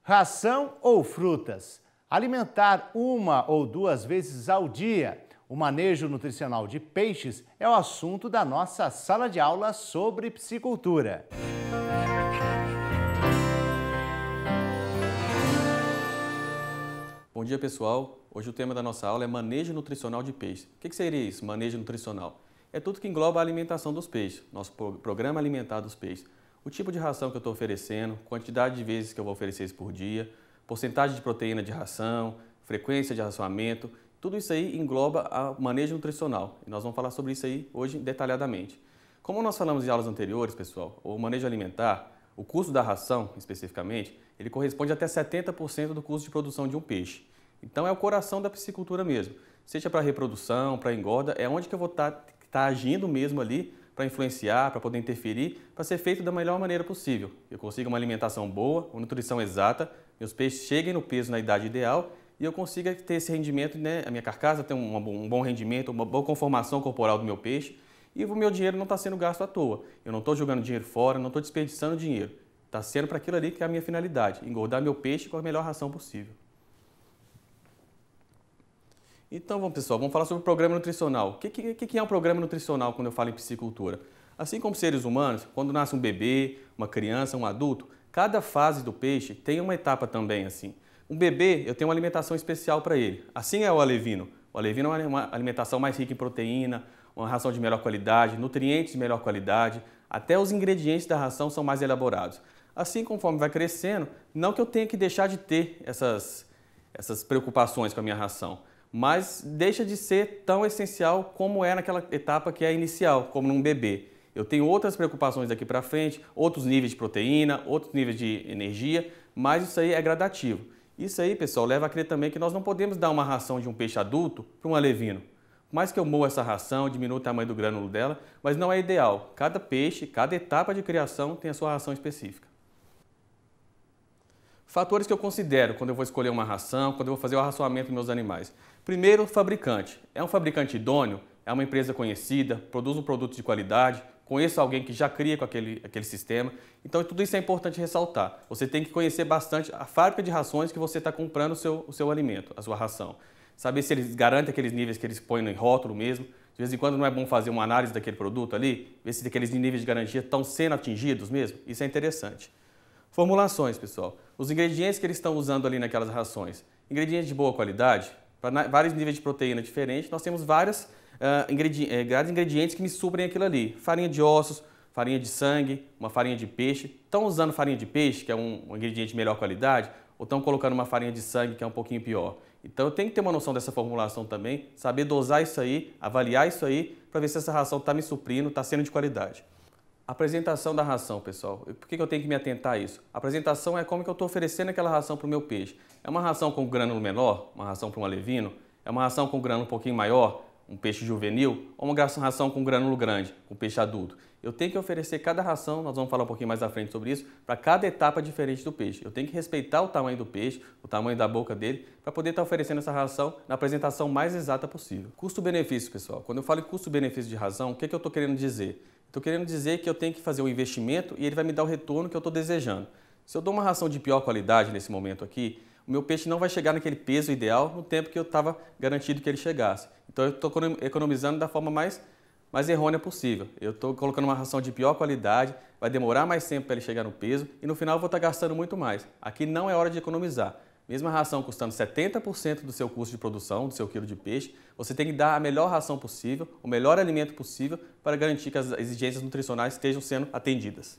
Ração ou frutas? Alimentar uma ou duas vezes ao dia. O manejo nutricional de peixes é o assunto da nossa sala de aula sobre piscicultura. Bom dia, pessoal. Hoje o tema da nossa aula é manejo nutricional de peixes. O que seria isso, manejo nutricional? É tudo que engloba a alimentação dos peixes, nosso programa alimentar dos peixes. O tipo de ração que eu estou oferecendo, quantidade de vezes que eu vou oferecer isso por dia, porcentagem de proteína de ração, frequência de racionamento, tudo isso aí engloba o manejo nutricional. E nós vamos falar sobre isso aí hoje detalhadamente. Como nós falamos em aulas anteriores, pessoal, o manejo alimentar, o custo da ração, especificamente, ele corresponde até 70% do custo de produção de um peixe. Então é o coração da piscicultura mesmo. Seja para reprodução, para engorda, é onde que eu vou estar agindo mesmo ali para influenciar, para poder interferir, para ser feito da melhor maneira possível. Eu consiga uma alimentação boa, uma nutrição exata, meus peixes cheguem no peso na idade ideal e eu consiga ter esse rendimento, né? A minha carcaça tem um bom rendimento, uma boa conformação corporal do meu peixe e o meu dinheiro não está sendo gasto à toa. Eu não estou jogando dinheiro fora, não estou desperdiçando dinheiro. Está sendo para aquilo ali que é a minha finalidade, engordar meu peixe com a melhor ração possível. Então, pessoal, vamos falar sobre o programa nutricional. O que é um programa nutricional quando eu falo em piscicultura? Assim como seres humanos, quando nasce um bebê, uma criança, um adulto, cada fase do peixe tem uma etapa também assim. Um bebê, eu tenho uma alimentação especial para ele. Assim é o alevino. O alevino é uma alimentação mais rica em proteína, uma ração de melhor qualidade, nutrientes de melhor qualidade, até os ingredientes da ração são mais elaborados. Assim, conforme vai crescendo, não que eu tenha que deixar de ter essas preocupações com a minha ração, mas deixa de ser tão essencial como é naquela etapa que é inicial, como num bebê. Eu tenho outras preocupações daqui para frente, outros níveis de proteína, outros níveis de energia, mas isso aí é gradativo. Isso aí, pessoal, leva a crer também que nós não podemos dar uma ração de um peixe adulto para um alevino. Por mais que eu moa essa ração, diminua o tamanho do grânulo dela, mas não é ideal. Cada peixe, cada etapa de criação tem a sua ração específica. Fatores que eu considero quando eu vou escolher uma ração, quando eu vou fazer o arraçoamento dos meus animais. Primeiro, o fabricante. É um fabricante idôneo? É uma empresa conhecida? Produz um produto de qualidade? Conheço alguém que já cria com aquele sistema? Então, tudo isso é importante ressaltar. Você tem que conhecer bastante a fábrica de rações que você está comprando o seu alimento, a sua ração. Saber se eles garantem aqueles níveis que eles põem no rótulo mesmo. De vez em quando não é bom fazer uma análise daquele produto ali, ver se aqueles níveis de garantia estão sendo atingidos mesmo. Isso é interessante. Formulações, pessoal. Os ingredientes que eles estão usando ali naquelas rações. Ingredientes de boa qualidade, para vários níveis de proteína diferentes, nós temos vários ingredientes que me suprem aquilo ali. Farinha de ossos, farinha de sangue, uma farinha de peixe. Estão usando farinha de peixe, que é um ingrediente de melhor qualidade, ou estão colocando uma farinha de sangue, que é um pouquinho pior. Então eu tenho que ter uma noção dessa formulação também, saber dosar isso aí, avaliar isso aí, para ver se essa ração está me suprindo, está sendo de qualidade. Apresentação da ração, pessoal. Por que eu tenho que me atentar a isso? A apresentação é como que eu estou oferecendo aquela ração para o meu peixe. É uma ração com grânulo menor, uma ração para um alevino? É uma ração com grânulo um pouquinho maior, um peixe juvenil? Ou uma ração com grânulo grande, um peixe adulto? Eu tenho que oferecer cada ração, nós vamos falar um pouquinho mais à frente sobre isso, para cada etapa diferente do peixe. Eu tenho que respeitar o tamanho do peixe, o tamanho da boca dele, para poder estar oferecendo essa ração na apresentação mais exata possível. Custo-benefício, pessoal. Quando eu falo em custo-benefício de ração, o que eu estou querendo dizer? Estou querendo dizer que eu tenho que fazer um investimento e ele vai me dar o retorno que eu estou desejando. Se eu dou uma ração de pior qualidade nesse momento aqui, o meu peixe não vai chegar naquele peso ideal no tempo que eu estava garantido que ele chegasse. Então eu estou economizando da forma mais errônea possível. Eu estou colocando uma ração de pior qualidade, vai demorar mais tempo para ele chegar no peso e no final eu vou estar gastando muito mais. Aqui não é hora de economizar. Mesmo a ração custando 70% do seu custo de produção, do seu quilo de peixe, você tem que dar a melhor ração possível, o melhor alimento possível para garantir que as exigências nutricionais estejam sendo atendidas.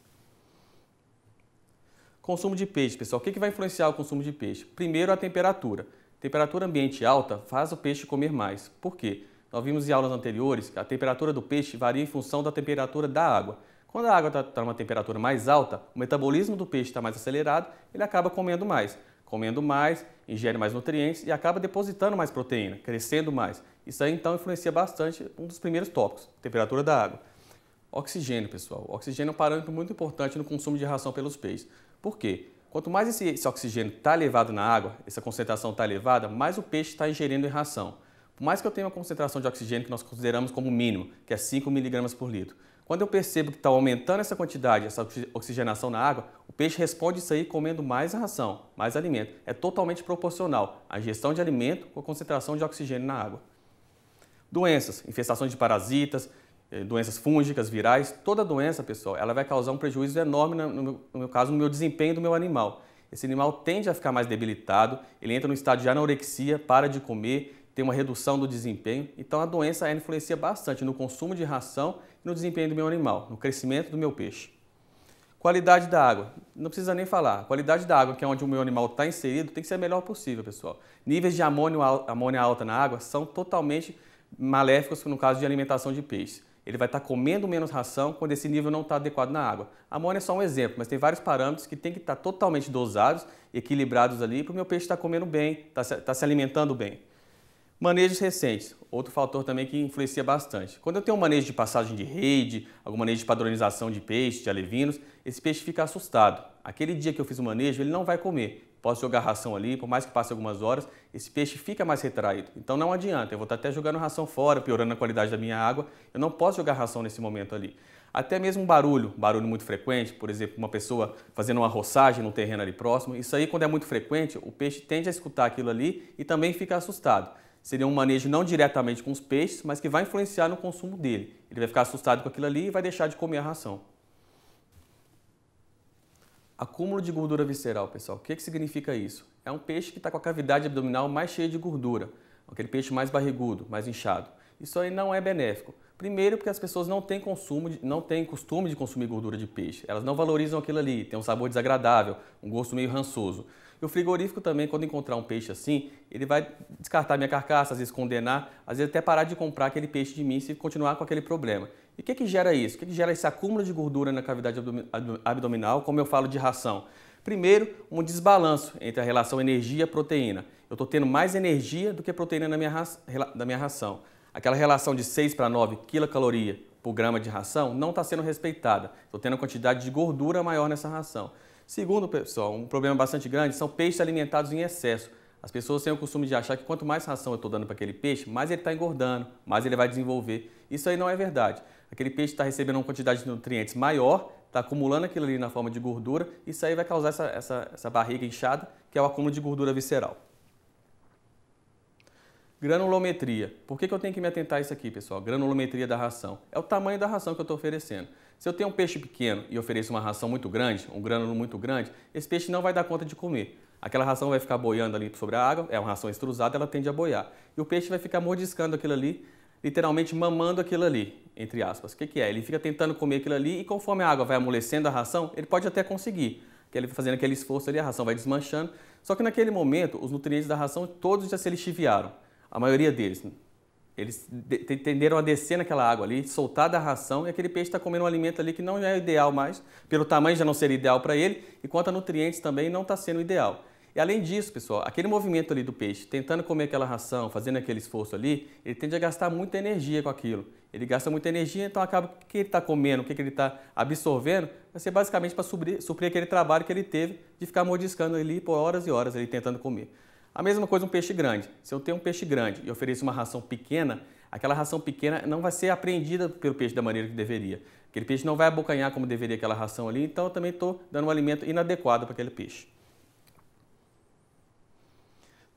Consumo de peixe, pessoal. O que vai influenciar o consumo de peixe? Primeiro, a temperatura. Temperatura ambiente alta faz o peixe comer mais. Por quê? Nós vimos em aulas anteriores que a temperatura do peixe varia em função da temperatura da água. Quando a água está numa temperatura mais alta, o metabolismo do peixe está mais acelerado, ele acaba comendo mais. Comendo mais, ingere mais nutrientes e acaba depositando mais proteína, crescendo mais. Isso aí então influencia bastante um dos primeiros tópicos, temperatura da água. Oxigênio, pessoal. O oxigênio é um parâmetro muito importante no consumo de ração pelos peixes. Por quê? Quanto mais esse oxigênio está elevado na água, essa concentração está elevada, mais o peixe está ingerindo em ração. Por mais que eu tenha uma concentração de oxigênio que nós consideramos como mínimo, que é 5 mg por litro. Quando eu percebo que está aumentando essa quantidade, essa oxigenação na água, o peixe responde isso aí comendo mais ração, mais alimento. É totalmente proporcional a ingestão de alimento com a concentração de oxigênio na água. Doenças, infestações de parasitas, doenças fúngicas, virais, toda doença, pessoal, ela vai causar um prejuízo enorme, no meu caso, no meu desempenho do meu animal. Esse animal tende a ficar mais debilitado, ele entra no estado de anorexia, para de comer, tem uma redução do desempenho. Então a doença ela influencia bastante no consumo de ração e no desempenho do meu animal, no crescimento do meu peixe. Qualidade da água, não precisa nem falar. A qualidade da água, que é onde o meu animal está inserido, tem que ser a melhor possível, pessoal. Níveis de amônia alta na água são totalmente maléficos no caso de alimentação de peixe. Ele vai estar comendo menos ração quando esse nível não está adequado na água. A amônia é só um exemplo, mas tem vários parâmetros que tem que estar totalmente dosados, equilibrados ali, para o meu peixe estar comendo bem, estar se alimentando bem. Manejos recentes, outro fator também que influencia bastante. Quando eu tenho um manejo de passagem de rede, algum manejo de padronização de peixe, de alevinos, esse peixe fica assustado. Aquele dia que eu fiz o manejo, ele não vai comer. Posso jogar ração ali, por mais que passe algumas horas, esse peixe fica mais retraído. Então não adianta, eu vou estar até jogando ração fora, piorando a qualidade da minha água. Eu não posso jogar ração nesse momento ali. Até mesmo barulho muito frequente, por exemplo, uma pessoa fazendo uma roçagem no terreno ali próximo. Isso aí, quando é muito frequente, o peixe tende a escutar aquilo ali e também fica assustado. Seria um manejo não diretamente com os peixes, mas que vai influenciar no consumo dele. Ele vai ficar assustado com aquilo ali e vai deixar de comer a ração. Acúmulo de gordura visceral, pessoal. O que significa isso? É um peixe que está com a cavidade abdominal mais cheia de gordura. Aquele peixe mais barrigudo, mais inchado. Isso aí não é benéfico. Primeiro porque as pessoas não têm costume de consumir gordura de peixe. Elas não valorizam aquilo ali, tem um sabor desagradável, um gosto meio rançoso. E o frigorífico também, quando encontrar um peixe assim, ele vai descartar minha carcaça, às vezes condenar, às vezes até parar de comprar aquele peixe de mim se continuar com aquele problema. E o que gera isso? O que gera esse acúmulo de gordura na cavidade abdominal, como eu falo de ração? Primeiro, um desbalanço entre a relação energia-proteína. Eu estou tendo mais energia do que proteína na minha ração. Aquela relação de 6 para 9 quilocalorias por grama de ração não está sendo respeitada. Estou tendo uma quantidade de gordura maior nessa ração. Segundo, pessoal, um problema bastante grande são peixes alimentados em excesso. As pessoas têm o costume de achar que quanto mais ração eu estou dando para aquele peixe, mais ele está engordando, mais ele vai desenvolver. Isso aí não é verdade. Aquele peixe está recebendo uma quantidade de nutrientes maior, está acumulando aquilo ali na forma de gordura, isso aí vai causar essa barriga inchada, que é o acúmulo de gordura visceral. Granulometria. Por que eu tenho que me atentar a isso aqui, pessoal? Granulometria da ração. É o tamanho da ração que eu estou oferecendo. Se eu tenho um peixe pequeno e ofereço uma ração muito grande, um grânulo muito grande, esse peixe não vai dar conta de comer. Aquela ração vai ficar boiando ali sobre a água, é uma ração extrusada, ela tende a boiar. E o peixe vai ficar mordiscando aquilo ali, literalmente mamando aquilo ali, entre aspas. O que é? Ele fica tentando comer aquilo ali e conforme a água vai amolecendo a ração, ele pode até conseguir. Fazendo aquele esforço ali, a ração vai desmanchando. Só que naquele momento, os nutrientes da ração todos já se lixiviaram. A maioria deles. Eles tenderam a descer naquela água ali, soltar da ração e aquele peixe está comendo um alimento ali que não é ideal mais, pelo tamanho já não seria ideal para ele e quanto a nutrientes também não está sendo ideal. E além disso, pessoal, aquele movimento ali do peixe, tentando comer aquela ração, fazendo aquele esforço ali, ele tende a gastar muita energia com aquilo. Ele gasta muita energia, então acaba que o que ele está comendo, o que ele está absorvendo, vai ser basicamente para suprir aquele trabalho que ele teve de ficar mordiscando ali por horas e horas ali tentando comer. A mesma coisa um peixe grande. Se eu tenho um peixe grande e ofereço uma ração pequena, aquela ração pequena não vai ser apreendida pelo peixe da maneira que deveria. Aquele peixe não vai abocanhar como deveria aquela ração ali, então eu também estou dando um alimento inadequado para aquele peixe.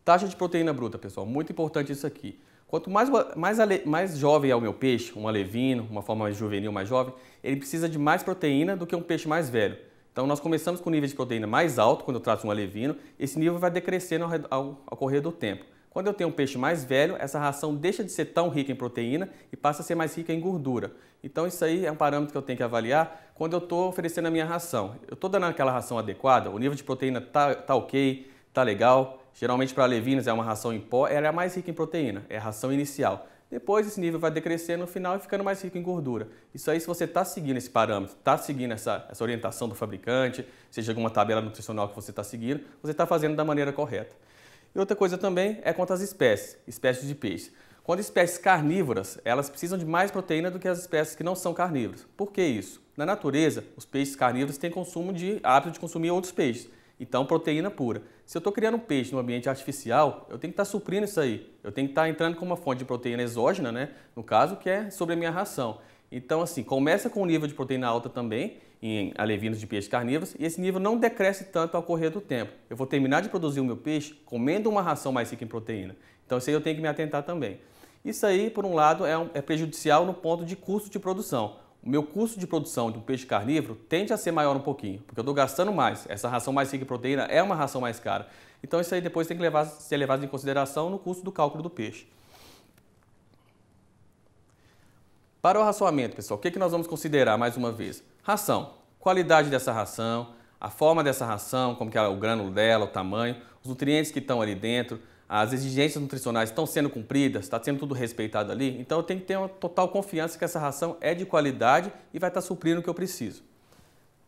Taxa de proteína bruta, pessoal, muito importante isso aqui. Quanto mais jovem é o meu peixe, um alevino, uma forma mais juvenil, mais jovem, ele precisa de mais proteína do que um peixe mais velho. Então nós começamos com um nível de proteína mais alto quando eu trato um alevino, esse nível vai decrescendo ao correr do tempo. Quando eu tenho um peixe mais velho, essa ração deixa de ser tão rica em proteína e passa a ser mais rica em gordura. Então isso aí é um parâmetro que eu tenho que avaliar quando eu estou oferecendo a minha ração. Eu estou dando aquela ração adequada, o nível de proteína tá ok, tá legal. Geralmente para alevinos é uma ração em pó, ela é a mais rica em proteína, é a ração inicial. Depois esse nível vai decrescendo no final e ficando mais rico em gordura. Isso aí, se você está seguindo esse parâmetro, está seguindo essa orientação do fabricante, seja alguma tabela nutricional que você está seguindo, você está fazendo da maneira correta. E outra coisa também é quanto às espécies de peixe. Quando espécies carnívoras, elas precisam de mais proteína do que as espécies que não são carnívoras. Por que isso? Na natureza, os peixes carnívoros têm hábito de consumir outros peixes. Então, proteína pura. Se eu estou criando um peixe no ambiente artificial, eu tenho que estar suprindo isso aí. Eu tenho que estar entrando com uma fonte de proteína exógena, né? No caso, que é sobre a minha ração. Então, assim, começa com um nível de proteína alta também, em alevinos de peixe carnívoros, e esse nível não decresce tanto ao correr do tempo. Eu vou terminar de produzir o meu peixe comendo uma ração mais rica em proteína. Então, isso aí eu tenho que me atentar também. Isso aí, por um lado, é prejudicial no ponto de custo de produção. O meu custo de produção de um peixe carnívoro tende a ser maior um pouquinho, porque eu estou gastando mais. Essa ração mais rica em proteína é uma ração mais cara. Então, isso aí depois tem que ser levado em consideração no custo do cálculo do peixe. Para o raçoamento, pessoal, o que nós vamos considerar mais uma vez? Ração, qualidade dessa ração, a forma dessa ração, como que é o grânulo dela, o tamanho, os nutrientes que estão ali dentro, as exigências nutricionais estão sendo cumpridas, está sendo tudo respeitado ali. Então eu tenho que ter uma total confiança que essa ração é de qualidade e vai estar suprindo o que eu preciso.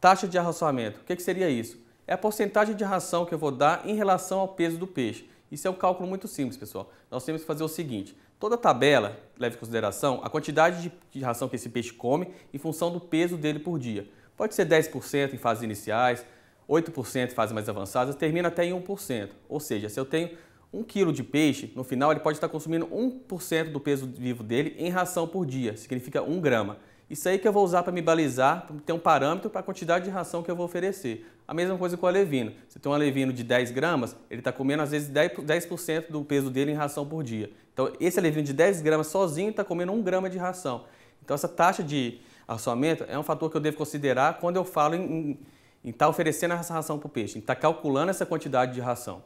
Taxa de arraçoamento, o que seria isso? É a porcentagem de ração que eu vou dar em relação ao peso do peixe. Isso é um cálculo muito simples, pessoal. Nós temos que fazer o seguinte: toda tabela leva em consideração a quantidade de ração que esse peixe come em função do peso dele por dia. Pode ser 10% em fases iniciais, 8% em fases mais avançadas, termina até em 1%. Ou seja, se eu tenho 1 kg de peixe, no final ele pode estar consumindo 1% do peso vivo dele em ração por dia, significa 1 grama. Isso aí que eu vou usar para me balizar, para ter um parâmetro para a quantidade de ração que eu vou oferecer. A mesma coisa com o alevino. Se tem um alevino de 10 gramas, ele está comendo às vezes 10% do peso dele em ração por dia. Então esse alevino de 10 gramas sozinho está comendo 1 grama de ração. Então essa taxa de arraçoamento é um fator que eu devo considerar quando eu falo em estar oferecendo essa ração para o peixe, em estar calculando essa quantidade de ração.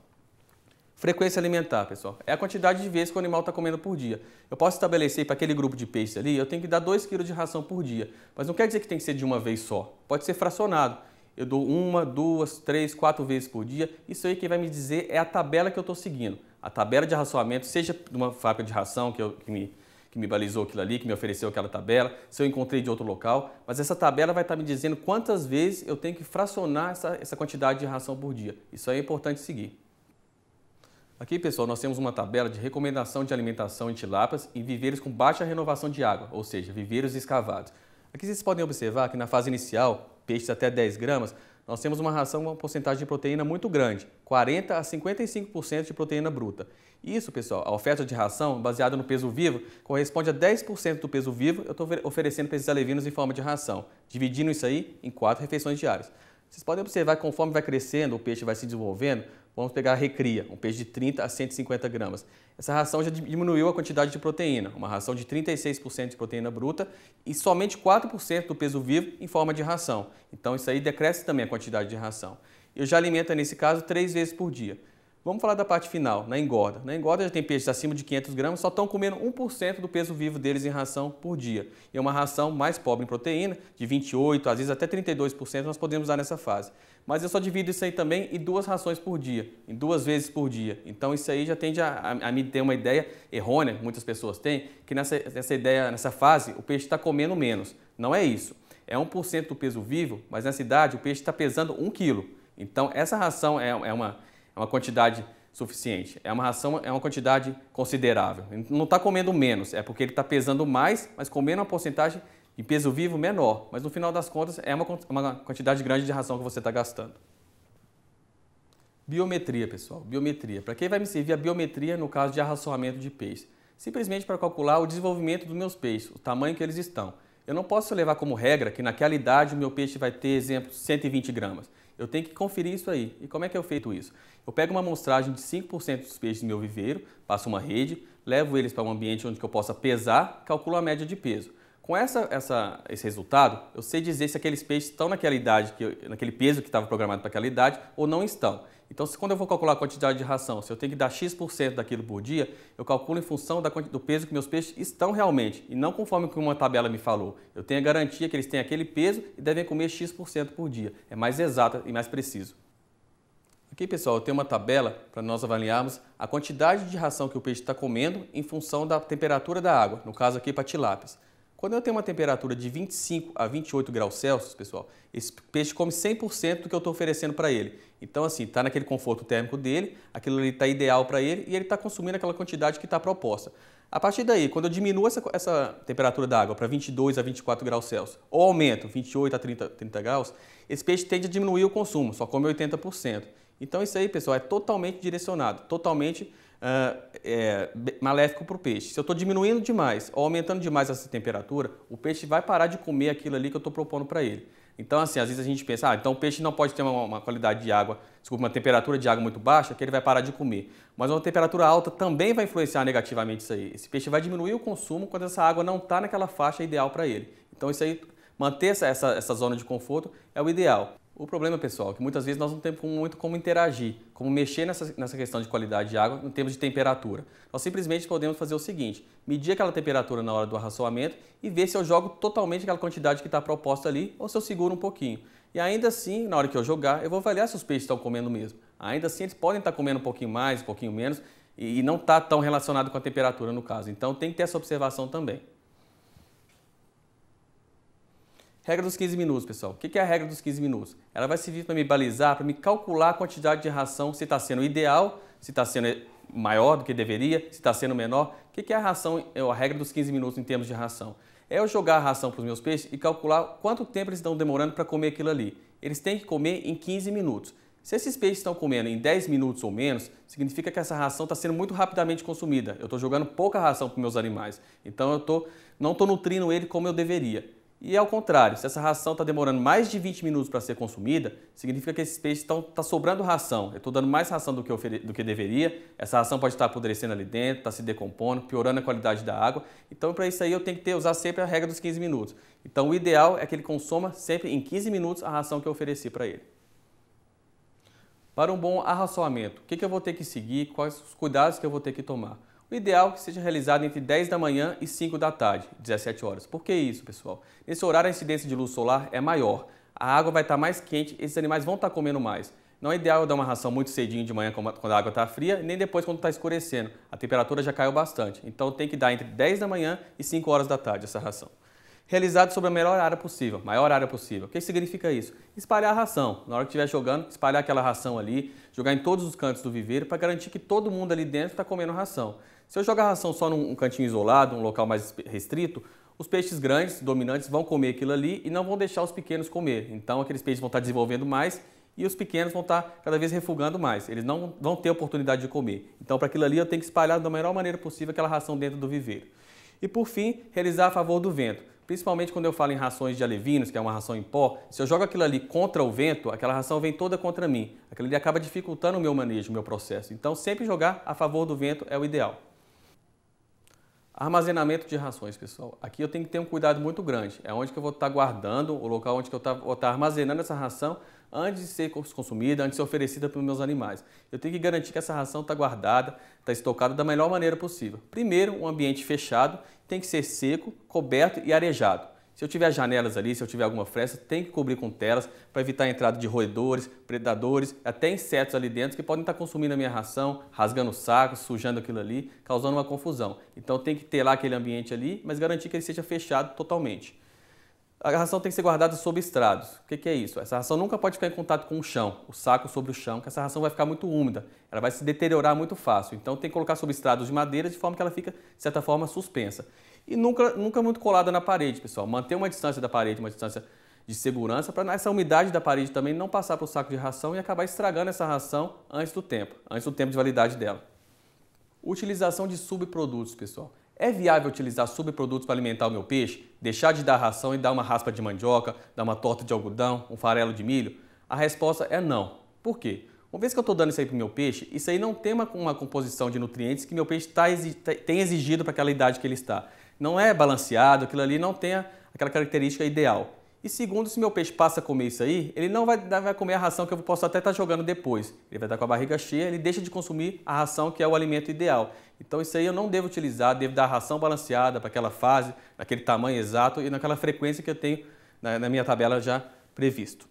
Frequência alimentar, pessoal, é a quantidade de vezes que o animal está comendo por dia. Eu posso estabelecer para aquele grupo de peixes ali, eu tenho que dar 2 kg de ração por dia, mas não quer dizer que tem que ser de uma vez só. Pode ser fracionado. Eu dou 1, 2, 3, 4 vezes por dia. Isso aí quem vai me dizer é a tabela que eu estou seguindo. A tabela de arraçoamento, seja de uma fábrica de ração que me balizou aquilo ali, que me ofereceu aquela tabela, se eu encontrei de outro local, mas essa tabela vai estar me dizendo quantas vezes eu tenho que fracionar essa quantidade de ração por dia. Isso aí é importante seguir. Aqui, pessoal, nós temos uma tabela de recomendação de alimentação em tilápias em viveiros com baixa renovação de água, ou seja, viveiros escavados. Aqui vocês podem observar que na fase inicial, peixes até 10 gramas, nós temos uma ração com uma porcentagem de proteína muito grande, 40% a 55% de proteína bruta. Isso, pessoal, a oferta de ração baseada no peso vivo corresponde a 10% do peso vivo eu estou oferecendo para esses alevinos em forma de ração, dividindo isso aí em 4 refeições diárias. Vocês podem observar que conforme vai crescendo, o peixe vai se desenvolvendo. Vamos pegar a recria, um peixe de 30 a 150 gramas. Essa ração já diminuiu a quantidade de proteína, uma ração de 36% de proteína bruta e somente 4% do peso vivo em forma de ração. Então isso aí decresce também a quantidade de ração. Eu já alimento, nesse caso, 3 vezes por dia. Vamos falar da parte final, na engorda. Na engorda já tem peixes acima de 500 gramas, só estão comendo 1% do peso vivo deles em ração por dia. E é uma ração mais pobre em proteína, de 28%, às vezes até 32% nós podemos usar nessa fase. Mas eu só divido isso aí também em 2 rações por dia, em 2 vezes por dia. Então isso aí já tende a me ter uma ideia errônea, muitas pessoas têm, que nessa fase o peixe está comendo menos. Não é isso. É 1% do peso vivo, mas nessa idade o peixe está pesando 1 kg. Então essa ração é uma quantidade suficiente. É uma quantidade considerável. Não está comendo menos, é porque ele está pesando mais, mas comendo uma porcentagem de peso vivo menor. Mas no final das contas é uma quantidade grande de ração que você está gastando. Biometria, pessoal. Biometria. Para que vai me servir a biometria no caso de arraçoamento de peixe? Simplesmente para calcular o desenvolvimento dos meus peixes, o tamanho que eles estão. Eu não posso levar como regra que naquela idade o meu peixe vai ter, exemplo, 120 gramas. Eu tenho que conferir isso aí. E como é que é feito isso? Eu pego uma amostragem de 5% dos peixes do meu viveiro, passo uma rede, levo eles para um ambiente onde eu possa pesar, calculo a média de peso. Com esse resultado, eu sei dizer se aqueles peixes estão naquela idade, naquele peso que estava programado para aquela idade ou não estão. Então, quando eu vou calcular a quantidade de ração, se eu tenho que dar X% daquilo por dia, eu calculo em função do peso que meus peixes estão realmente, e não conforme o que uma tabela me falou. Eu tenho a garantia que eles têm aquele peso e devem comer X% por dia. É mais exato e mais preciso. Aqui, pessoal, eu tenho uma tabela para nós avaliarmos a quantidade de ração que o peixe está comendo em função da temperatura da água, no caso aqui para tilápias. Quando eu tenho uma temperatura de 25 a 28 graus Celsius, pessoal, esse peixe come 100% do que eu estou oferecendo para ele. Então, assim, está naquele conforto térmico dele, aquilo ali está ideal para ele e ele está consumindo aquela quantidade que está proposta. A partir daí, quando eu diminuo essa temperatura da água para 22 a 24 graus Celsius, ou aumento 28 a 30 graus, esse peixe tende a diminuir o consumo, só come 80%. Então, isso aí, pessoal, é totalmente direcionado, totalmente maléfico para o peixe. Se eu estou diminuindo demais ou aumentando demais essa temperatura, o peixe vai parar de comer aquilo ali que eu estou propondo para ele. Então, assim, às vezes a gente pensa, então o peixe não pode ter uma qualidade de água, uma temperatura de água muito baixa, que ele vai parar de comer. Mas uma temperatura alta também vai influenciar negativamente isso aí. Esse peixe vai diminuir o consumo quando essa água não está naquela faixa ideal para ele. Então, isso aí, manter essa zona de conforto é o ideal. O problema, pessoal, é que muitas vezes nós não temos muito como interagir, como mexer nessa questão de qualidade de água em termos de temperatura. Nós simplesmente podemos fazer o seguinte, medir aquela temperatura na hora do arraçoamento e ver se eu jogo totalmente aquela quantidade que está proposta ali ou se eu seguro um pouquinho. E ainda assim, na hora que eu jogar, eu vou avaliar se os peixes estão comendo mesmo. Ainda assim, eles podem estar comendo um pouquinho mais, um pouquinho menos e não está tão relacionado com a temperatura no caso. Então, tem que ter essa observação também. Regra dos 15 minutos, pessoal. O que é a regra dos 15 minutos? Ela vai servir para me balizar, para me calcular a quantidade de ração, se está sendo ideal, se está sendo maior do que deveria, se está sendo menor. O que é a ração, a regra dos 15 minutos em termos de ração? É eu jogar a ração para os meus peixes e calcular quanto tempo eles estão demorando para comer aquilo ali. Eles têm que comer em 15 minutos. Se esses peixes estão comendo em 10 minutos ou menos, significa que essa ração está sendo muito rapidamente consumida. Eu estou jogando pouca ração para os meus animais. Então, não estou nutrindo ele como eu deveria. E ao contrário, se essa ração está demorando mais de 20 minutos para ser consumida, significa que esses peixes está sobrando ração. Eu estou dando mais ração do que deveria, essa ração pode estar apodrecendo ali dentro, está se decompondo, piorando a qualidade da água. Então, para isso aí, eu tenho que usar sempre a regra dos 15 minutos. Então, o ideal é que ele consuma sempre em 15 minutos a ração que eu ofereci para ele. Para um bom arraçoamento, o que eu vou ter que seguir, quais os cuidados que eu vou ter que tomar? O ideal é que seja realizado entre 10 da manhã e 5 da tarde, 17 horas. Por que isso, pessoal? Nesse horário a incidência de luz solar é maior, a água vai estar mais quente, esses animais vão estar comendo mais. Não é ideal eu dar uma ração muito cedinho de manhã quando a água está fria, nem depois quando está escurecendo. A temperatura já caiu bastante, então tem que dar entre 10 da manhã e 5 horas da tarde essa ração. Realizado sobre a maior área possível. O que significa isso? Espalhar a ração. Na hora que estiver jogando, espalhar aquela ração ali, jogar em todos os cantos do viveiro para garantir que todo mundo ali dentro está comendo ração. Se eu jogar a ração só num cantinho isolado, um local mais restrito, os peixes grandes, dominantes, vão comer aquilo ali e não vão deixar os pequenos comer. Então, aqueles peixes vão estar desenvolvendo mais e os pequenos vão estar cada vez refugando mais. Eles não vão ter oportunidade de comer. Então, para aquilo ali, eu tenho que espalhar da melhor maneira possível aquela ração dentro do viveiro. E, por fim, realizar a favor do vento. Principalmente quando eu falo em rações de alevinos, que é uma ração em pó, se eu jogo aquilo ali contra o vento, aquela ração vem toda contra mim. Aquilo ali acaba dificultando o meu manejo, o meu processo. Então, sempre jogar a favor do vento é o ideal. Armazenamento de rações, pessoal. Aqui eu tenho que ter um cuidado muito grande. É onde que eu vou estar guardando, o local onde que eu vou estar armazenando essa ração antes de ser consumida, antes de ser oferecida para os meus animais. Eu tenho que garantir que essa ração está guardada, está estocada da melhor maneira possível. Primeiro, um ambiente fechado, tem que ser seco, coberto e arejado. Se eu tiver janelas ali, se eu tiver alguma fresta, tem que cobrir com telas para evitar a entrada de roedores, predadores, até insetos ali dentro que podem estar consumindo a minha ração, rasgando o saco, sujando aquilo ali, causando uma confusão. Então tem que ter lá aquele ambiente ali, mas garantir que ele seja fechado totalmente. A ração tem que ser guardada sob estrados. O que é isso? Essa ração nunca pode ficar em contato com o chão, o saco sobre o chão, que essa ração vai ficar muito úmida, ela vai se deteriorar muito fácil. Então tem que colocar sob estrados de madeira de forma que ela fica, de certa forma, suspensa. E nunca muito colada na parede, pessoal. Manter uma distância da parede, uma distância de segurança, para essa umidade da parede também não passar para o saco de ração e acabar estragando essa ração antes do tempo de validade dela. Utilização de subprodutos, pessoal. É viável utilizar subprodutos para alimentar o meu peixe? Deixar de dar ração e dar uma raspa de mandioca, dar uma torta de algodão, um farelo de milho? A resposta é não. Por quê? Uma vez que eu estou dando isso aí para o meu peixe, isso aí não tem uma composição de nutrientes que meu peixe tem exigido para aquela idade que ele está. Não é balanceado, aquilo ali não tem aquela característica ideal. E segundo, se meu peixe passa a comer isso aí, ele não vai comer a ração que eu posso até estar jogando depois. Ele vai estar com a barriga cheia, ele deixa de consumir a ração que é o alimento ideal. Então isso aí eu não devo utilizar, devo dar a ração balanceada para aquela fase, naquele tamanho exato e naquela frequência que eu tenho na minha tabela já previsto.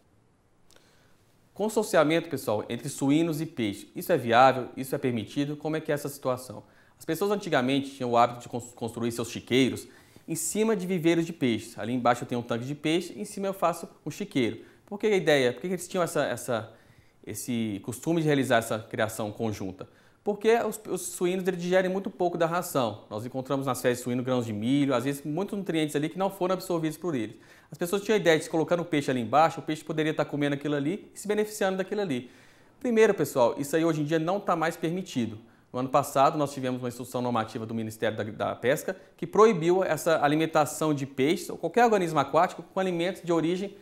Consorciamento, pessoal, entre suínos e peixes. Isso é viável? Isso é permitido? Como é que é essa situação? As pessoas antigamente tinham o hábito de construir seus chiqueiros em cima de viveiros de peixes. Ali embaixo eu tenho um tanque de peixe, em cima eu faço um chiqueiro. Por que a ideia? Por que eles tinham esse costume de realizar essa criação conjunta? Porque os suínos eles digerem muito pouco da ração. Nós encontramos nas fezes de suíno grãos de milho, às vezes muitos nutrientes ali que não foram absorvidos por eles. As pessoas tinham a ideia de se colocando o peixe ali embaixo, o peixe poderia estar comendo aquilo ali e se beneficiando daquilo ali. Primeiro, pessoal, isso aí hoje em dia não está mais permitido. No ano passado, nós tivemos uma instrução normativa do Ministério da Pesca que proibiu essa alimentação de peixes ou qualquer organismo aquático com alimentos de origem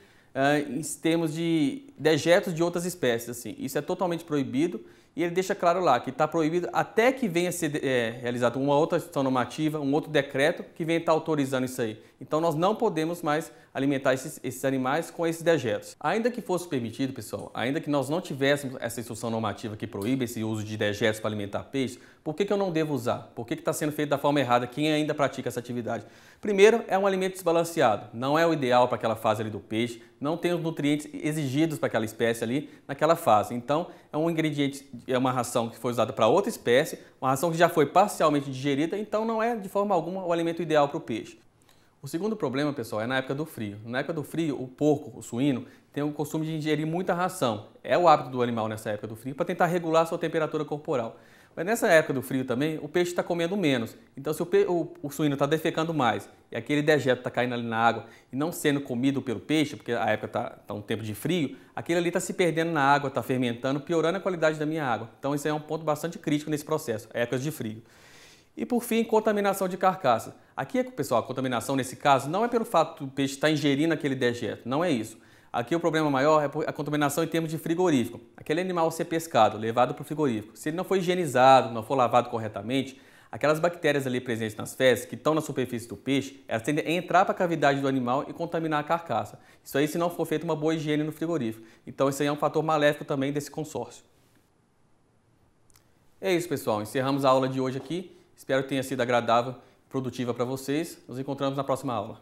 em termos de dejetos de outras espécies. Assim. Isso é totalmente proibido e ele deixa claro lá que está proibido até que venha a ser realizada uma outra instrução normativa, um outro decreto que venha estar autorizando isso aí. Então nós não podemos mais alimentar esses animais com esses dejetos. Ainda que fosse permitido, pessoal, ainda que nós não tivéssemos essa instrução normativa que proíbe esse uso de dejetos para alimentar peixe, por que eu não devo usar? Por que está sendo feito da forma errada quem ainda pratica essa atividade? Primeiro, é um alimento desbalanceado, não é o ideal para aquela fase ali do peixe, não tem os nutrientes exigidos para aquela espécie ali naquela fase. Então, é um ingrediente, é uma ração que foi usada para outra espécie, uma ração que já foi parcialmente digerida, então não é de forma alguma o alimento ideal para o peixe. O segundo problema, pessoal, é na época do frio. Na época do frio, o porco, o suíno, tem o costume de ingerir muita ração. É o hábito do animal nessa época do frio para tentar regular a sua temperatura corporal. Mas nessa época do frio também, o peixe está comendo menos. Então, se o suíno está defecando mais e aquele dejeto está caindo ali na água e não sendo comido pelo peixe, porque a época está um tempo de frio, aquele ali está se perdendo na água, está fermentando, piorando a qualidade da minha água. Então, isso é um ponto bastante crítico nesse processo, épocas de frio. E por fim, contaminação de carcaça. Aqui, pessoal, a contaminação nesse caso não é pelo fato do peixe estar ingerindo aquele dejeto, não é isso. Aqui o problema maior é a contaminação em termos de frigorífico. Aquele animal ser pescado, levado para o frigorífico, se ele não for higienizado, não for lavado corretamente, aquelas bactérias ali presentes nas fezes, que estão na superfície do peixe, elas tendem a entrar para a cavidade do animal e contaminar a carcaça. Isso aí se não for feita uma boa higiene no frigorífico. Então isso aí é um fator maléfico também desse consórcio. É isso, pessoal. Encerramos a aula de hoje aqui. Espero que tenha sido agradável e produtiva para vocês. Nos encontramos na próxima aula.